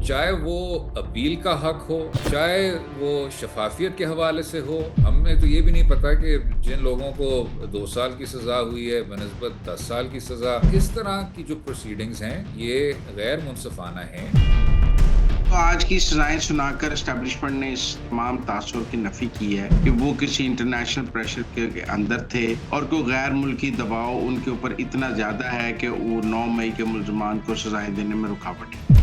چاہے وہ اپیل کا حق ہو، چاہے وہ شفافیت کے حوالے سے ہو. ہمیں تو یہ بھی نہیں پتا کہ جن لوگوں کو 2 سال کی سزا ہوئی ہے بنسبت 10 سال کی سزا، اس طرح کی جو پروسیڈنگز ہیں یہ غیر منصفانہ ہیں. تو آج کی سزائیں سنا کر اسٹیبلشمنٹ نے اس تمام تاثر کی نفی کی ہے کہ وہ کسی انٹرنیشنل پریشر کے اندر تھے اور کوئی غیر ملکی دباؤ ان کے اوپر اتنا زیادہ ہے کہ وہ 9 مئی کے ملزمان کو سزائیں دینے میں رکاوٹ ہے.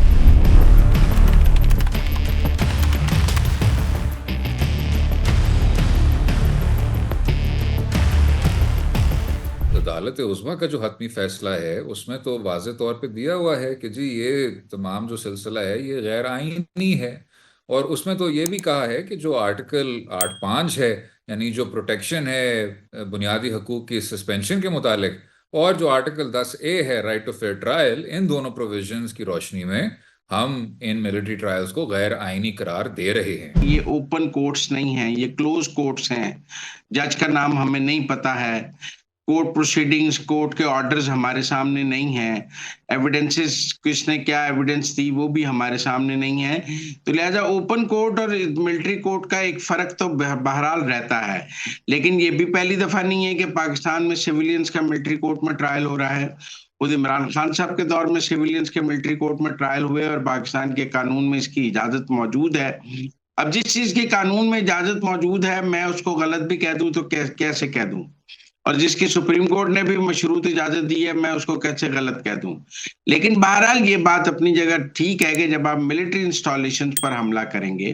عدالت عظمیٰ کا جو حتمی فیصلہ ہے اس میں تو واضح طور پہ دیا ہوا ہے کہ جی یہ تمام جو سلسلہ ہے یہ غیر آئینی ہے، اور اس میں تو یہ بھی کہا ہے کہ جو آرٹیکل 8.5 ہے، یعنی جو پروٹیکشن ہے بنیادی حقوق کی سسپینشن کے متعلق، اور جو آرٹیکل 10A ہے رائٹ ٹو فیئر ٹرائل، ان دونوں پروویژنز کی روشنی میں ہم ان ملٹری ٹرائلز کو غیر آئینی قرار دے رہے ہیں. یہ اوپن کورٹس نہیں ہیں، یہ کلوز کورٹس ہیں. جج کا نام ہمیں نہیں پتا ہے، کورٹ پروسیڈنگز، کورٹ کے آرڈرز ہمارے سامنے نہیں ہیں، ایویڈنسز کس نے کیا ایویڈنس دی وہ بھی ہمارے سامنے نہیں ہے. تو لہٰذا اوپن کورٹ اور ملٹری کورٹ کا ایک فرق تو بہرحال رہتا ہے، لیکن یہ بھی پہلی دفعہ نہیں ہے کہ پاکستان میں سیویلینز کا ملٹری کورٹ میں ٹرائل ہو رہا ہے. خود عمران خان صاحب کے دور میں سیویلینز کے ملٹری کورٹ میں ٹرائل ہوئے اور پاکستان کے قانون میں اس کی اجازت موجود ہے. اب جس چیز کے قانون میں اجازت موجود ہے میں اس کو غلط بھی کہہ دوں تو کیسے کہہ دوں، اور جس کی سپریم کورٹ نے بھی مشروط اجازت دی ہے میں اس کو کیسے غلط کہہ دوں. لیکن بہرحال یہ بات اپنی جگہ ٹھیک ہے کہ جب آپ ملٹری انسٹالیشن پر حملہ کریں گے،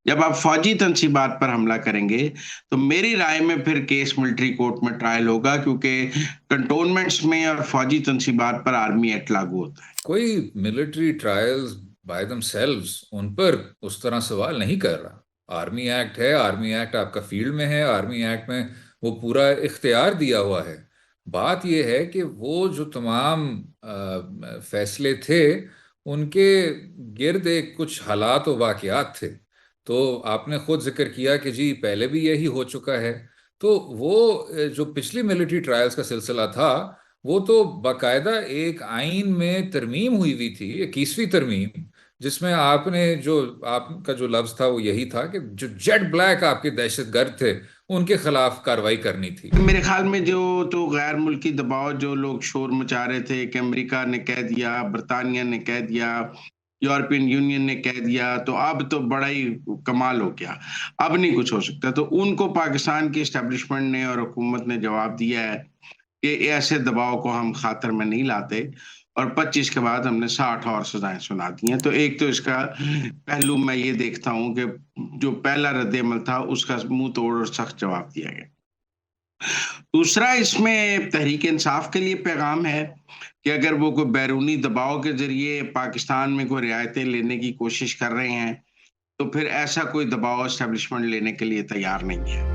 جب آپ فوجی تنصیبات پر حملہ کریں گے، تو میری رائے میں پھر کیس ملٹری کورٹ میں ٹرائل ہوگا، کیونکہ کنٹونمنٹس میں اور فوجی تنصیبات پر آرمی ایکٹ لاگو ہوتا ہے. کوئی military trials by themselves ان پر اس طرح سوال نہیں کر رہا. آرمی ایکٹ ہے، آرمی ایکٹ آپ کا فیلڈ میں ہے، آرمی ایکٹ میں وہ پورا اختیار دیا ہوا ہے. بات یہ ہے کہ وہ جو تمام فیصلے تھے ان کے گرد ایک کچھ حالات و واقعات تھے. تو آپ نے خود ذکر کیا کہ جی پہلے بھی یہی ہو چکا ہے. تو وہ جو پچھلی ملٹری ٹرائلز کا سلسلہ تھا وہ تو باقاعدہ ایک آئین میں ترمیم ہوئی تھی، 21ویں ترمیم، جس میں آپ کا جو لفظ تھا وہ یہی تھا کہ جو جیٹ بلیک آپ کے دہشت گرد تھے ان کے خلاف کارروائی کرنی تھی. میرے خیال میں جو تو غیر ملکی دباؤ جو لوگ شور مچا رہے تھے کہ امریکہ نے کہہ دیا، برطانیہ نے کہہ دیا، یورپین یونین نے کہہ دیا، تو اب تو بڑا ہی کمال ہو گیا، اب نہیں کچھ ہو سکتا. تو ان کو پاکستان کی اسٹیبلشمنٹ نے اور حکومت نے جواب دیا ہے کہ ایسے دباؤ کو ہم خاطر میں نہیں لاتے، اور 25 کے بعد ہم نے 60 اور سزائیں سنا دی ہیں. تو ایک تو اس کا پہلو میں یہ دیکھتا ہوں کہ جو پہلا رد عمل تھا اس کا منہ توڑ اور سخت جواب دیا گیا. دوسرا اس میں تحریک انصاف کے لیے پیغام ہے کہ اگر وہ کوئی بیرونی دباؤ کے ذریعے پاکستان میں کوئی رعایتیں لینے کی کوشش کر رہے ہیں تو پھر ایسا کوئی دباؤ اسٹیبلشمنٹ لینے کے لیے تیار نہیں ہے.